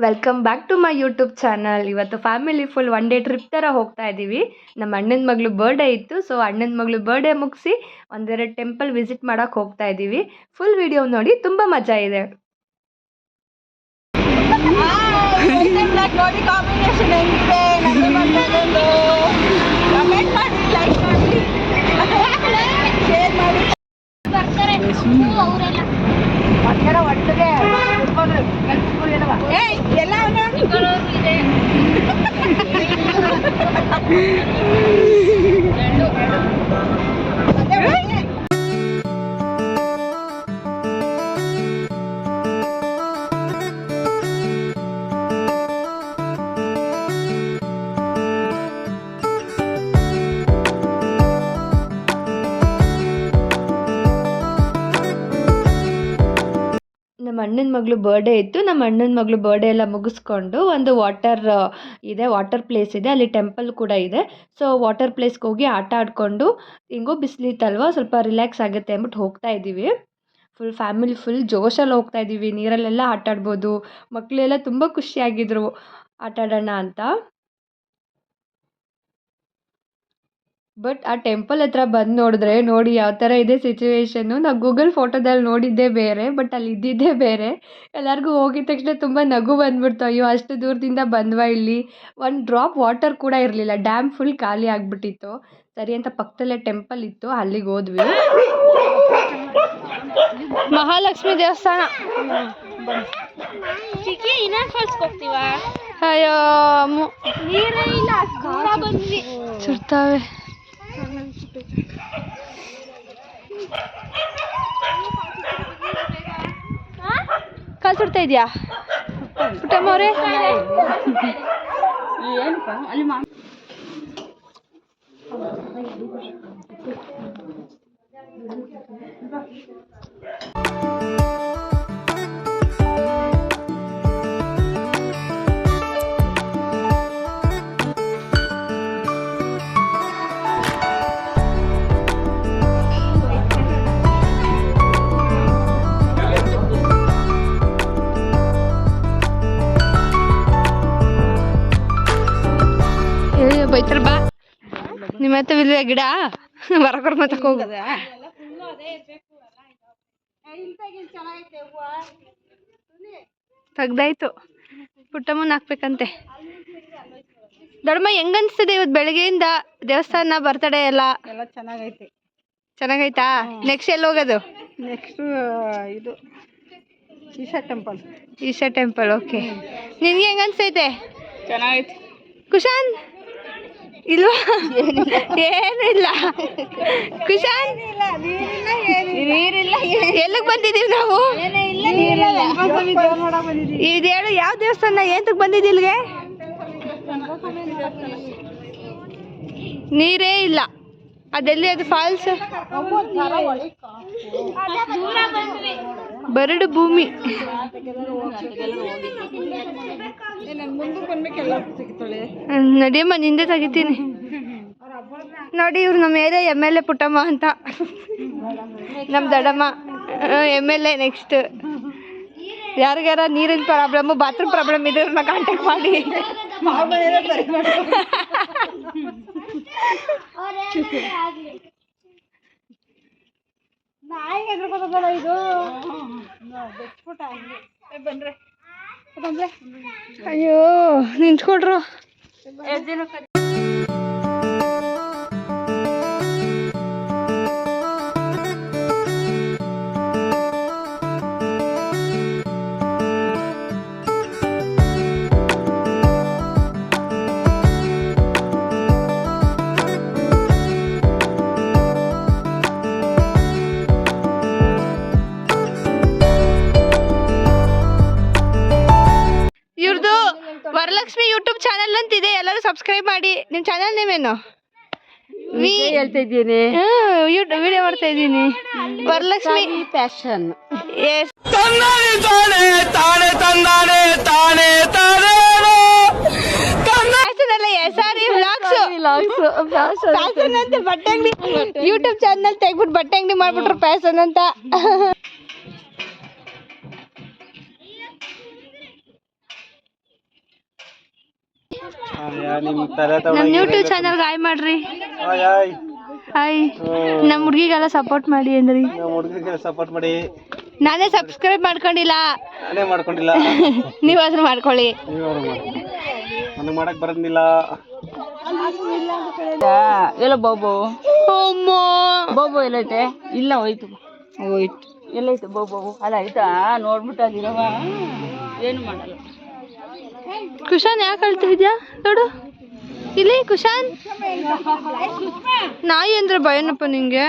Welcome back to my YouTube channel. ಇವತ್ತು family full one day trip ಥರ ಹೋಗ್ತಾ ಇದ್ದೀವಿ. ನಮ್ಮ ಅಣ್ಣನ ಮಗಳು ಬರ್ಡೇ ಇತ್ತು, ಸೊ ಅಣ್ಣನ ಮಗಳು ಬರ್ಡೇ ಮುಗಿಸಿ ಒಂದೆರಡು ಟೆಂಪಲ್ ವಿಸಿಟ್ ಮಾಡೋಕೆ ಹೋಗ್ತಾ ಇದ್ದೀವಿ. ಫುಲ್ ವಿಡಿಯೋ ನೋಡಿ, ತುಂಬ ಮಜಾ ಇದೆ. ನಮ್ಮ ಅಣ್ಣನ ಮಗಳು ಬರ್ಡೇ ಇತ್ತು. ನಮ್ಮ ಅಣ್ಣನ ಮಗಳು ಬರ್ಡೇ ಎಲ್ಲ ಮುಗಿಸ್ಕೊಂಡು ಒಂದು ವಾಟರ್ ಪ್ಲೇಸ್ ಇದೆ, ಅಲ್ಲಿ ಟೆಂಪಲ್ ಕೂಡ ಇದೆ. ಸೊ ವಾಟರ್ ಪ್ಲೇಸ್ಗೆ ಹೋಗಿ ಆಟ ಆಡಿಕೊಂಡು, ಹಿಂಗೋ ಬಿಸಿಲಿತ್ತಲ್ವ, ಸ್ವಲ್ಪ ರಿಲ್ಯಾಕ್ಸ್ ಆಗುತ್ತೆ ಅಂದ್ಬಿಟ್ಟು ಹೋಗ್ತಾ ಇದ್ದೀವಿ. ಫುಲ್ ಫ್ಯಾಮಿಲಿ ಫುಲ್ ಜೋಶಲ್ಲಿ ಹೋಗ್ತಾ ಇದ್ದೀವಿ. ನೀರಲ್ಲೆಲ್ಲ ಆಟ ಆಡ್ಬೋದು. ಮಕ್ಕಳೆಲ್ಲ ತುಂಬ ಖುಷಿಯಾಗಿದ್ರು ಆಟ ಆಡೋಣ ಅಂತ. ಬಟ್ ಆ ಟೆಂಪಲ್ ಹತ್ರ ಬಂದು ನೋಡಿದ್ರೆ ನೋಡಿ ಯಾವ ಥರ ಇದೆ ಸಿಚುವೇಶನ್ನು. ನಾವು ಗೂಗಲ್ ಫೋಟೋದಲ್ಲಿ ನೋಡಿದ್ದೇ ಬೇರೆ, ಬಟ್ ಅಲ್ಲಿ ಇದ್ದಿದ್ದೇ ಬೇರೆ. ಎಲ್ಲರಿಗೂ ಹೋಗಿದ ತಕ್ಷಣ ತುಂಬ ನಗು ಬಂದ್ಬಿಡ್ತು. ಅಯ್ಯೋ, ಅಷ್ಟು ದೂರದಿಂದ ಬಂದ್ವಾ, ಇಲ್ಲಿ ಒಂದು ಡ್ರಾಪ್ ವಾಟರ್ ಕೂಡ ಇರಲಿಲ್ಲ. ಡ್ಯಾಮ್ ಫುಲ್ ಖಾಲಿ ಆಗಿಬಿಟ್ಟಿತ್ತು. ಸರಿ ಅಂತ ಪಕ್ಕದಲ್ಲೇ ಟೆಂಪಲ್ ಇತ್ತು, ಅಲ್ಲಿಗೆ ಹೋದ್ವಿ. ಮಹಾಲಕ್ಷ್ಮಿ ದೇವಸ್ಥಾನ. ಅಯ್ಯೋ, ಸುಡ್ತಾವೆ. ಕಾಲು ಸುಡ್ತಾ ಇದೆಯಾ ಪುಟ್ಟಮ್ಮ ಅವರೇ? ಬೈತಾರ ಬಾ. ನಿಮ್ಮ ಹತ್ರ ಇಲ್ವೇ ಗಿಡ? ಬರಕರ್ ಮತ್ತಕ್ಕೆ ಹೋಗದ ತೆಗ್ದಾಯ್ತು. ಪುಟ್ಟಮ್ಮನ ಹಾಕ್ಬೇಕಂತೆ. ದೊಡ್ಡಮ್ಮ ಹೆಂಗ ಅನ್ಸ್ತದೆ ಇವತ್ತು ಬೆಳಗ್ಗೆಯಿಂದ ದೇವಸ್ಥಾನ ಬರ್ತಡೇ ಎಲ್ಲ? ಚೆನ್ನಾಗೈತೆ. ಚೆನ್ನಾಗೈತಾ? ನೆಕ್ಸ್ಟ್ ಎಲ್ಲಿ ಹೋಗೋದು? ನೆಕ್ಸ್ಟ್ ಇದು ಈಶಾ ಟೆಂಪಲ್. ಓಕೆ, ನಿನ್ಗೆ ಹೆಂಗ ಅನ್ಸ್ತೈತೆ? ಚೆನ್ನಾಗೈತೆ. ಕುಶಾನ್ ಇಲ್ವಾ? ಏನಿಲ್ಲ ಕುಶಾನ್, ನೀರಿಲ್ಲ. ಎಲ್ಲಿಗೆ ಬಂದಿದ್ದೀವಿ ನಾವು? ಇದೇಳು ಯಾವ ದೇವಸ್ಥಾನ? ಏಂತಕ್ಕೆ ಬಂದಿದ್ದಿ ಇಲ್ಲಿಗೆ? ನೀರೇ ಇಲ್ಲ. ಅದೆಲ್ಲಿ ಅದು ಫಾಲ್ಸ್? ಬರಡು ಭೂಮಿ. ನಡಿಯಮ್ಮ, ನಿಂದೆ ತೆಗಿತೀನಿ. ನೋಡಿ, ಇವ್ರು ನಮ್ಮ ಏರಿಯಾ MLA ಪುಟ್ಟಮ್ಮ ಅಂತ. ನಮ್ಮ ದೊಡ್ಡಮ್ಮ MLA. ನೆಕ್ಸ್ಟ್ ಯಾರಿಗಾರ ನೀರಿನ ಪ್ರಾಬ್ಲಮ್ಮು, ಬಾತ್ರೂಮ್ ಪ್ರಾಬ್ಲಮ್ ಇದ್ರನ್ನ ಕಾಂಟ್ಯಾಕ್ಟ್ ಮಾಡಿ. ಅಯ್ಯೋ, ನಿಂತ್ಕೊಡ್ರು. ಇವ್ರದ್ದು ವರಲಕ್ಷ್ಮಿ ಯೂಟ್ಯೂಬ್ ಚಾನಲ್ ಅಂತಿದೆ, ಎಲ್ಲರೂ ಸಬ್ಸ್ಕ್ರೈಬ್ ಮಾಡಿ. ನಿಮ್ಮ ಚಾನಲ್ ನೇಮ್ ಏನು? ಹೇಳ್ತಾ ಇದ್ದೀನಿ, ವಿಡಿಯೋ ಮಾಡ್ತಾ ಇದ್ದೀನಿ. ವರಲಕ್ಷ್ಮಿ ಫ್ಯಾಷನ್. ಎಸ್. ಫ್ಯಾಷನ್ ಅಂತ ಬಟ್ಟೆ ಅಂಗಡಿ ಯೂಟ್ಯೂಬ್ ಚಾನಲ್ ತೆಗ್ಬಿಟ್ಟು ಬಟ್ಟೆ ಅಂಗಡಿ ಮಾಡ್ಬಿಟ್ರು ಫ್ಯಾಷನ್ ಅಂತ. ನಿಮ್ಮ ತಲೆ ನಮ್ಮ ಯೂಟ್ಯೂಬ್ ಚಾನಲ್ಗೆ ಹಾಯ್ ಮಾಡ್ರಿ. ಹಾಯ್. ನಮ್ಮ ಹುಡುಗಿಗೆಲ್ಲ ಸಪೋರ್ಟ್ ಮಾಡಿ ಅಂದ್ರಿ. ನಮ್ಮ ಹುಡುಗರಿಗೆ ಸಪೋರ್ಟ್ ಮಾಡಿ. ನಾನೇ ಸಬ್ಸ್ಕ್ರೈಬ್ ಮಾಡ್ಕೊಂಡಿಲ್ಲ. ನಾನೇ ಮಾಡ್ಕೊಂಡಿಲ್ಲ. ನೀವಾದ್ರೂ ಮಾಡ್ಕೊಳ್ಳಿ. ನನಗೆ ಮಾಡಕ್ ಬರೋದಿಲ್ಲ. ಎಲ್ಲ ಬೋಬೋ ಅಮ್ಮ ಬೋಬೋ ಎಲ್ಲೈತೆ? ಇಲ್ಲ ಹೋಯ್ತು ಹೋಯ್ತು. ಎಲ್ಲೈತೆ ಬೋಬೋ? ಅಲ್ಲ ಆಯ್ತಾ ನೋಡ್ಬಿಟ್ಟು ಅದಿರವ ಏನು ಮಾಡಲ್ಲ. ಕುಶಾನ್ ಯಾಕೆ ಅಳ್ತಾ ಇದ್ಯಾ ನೋಡು ಇಲ್ಲಿ. ಕುಶಾನ್ ನಾಯಿ ಅಂದ್ರೆ ಭಯನಪ್ಪ ನಿಂಗೆ.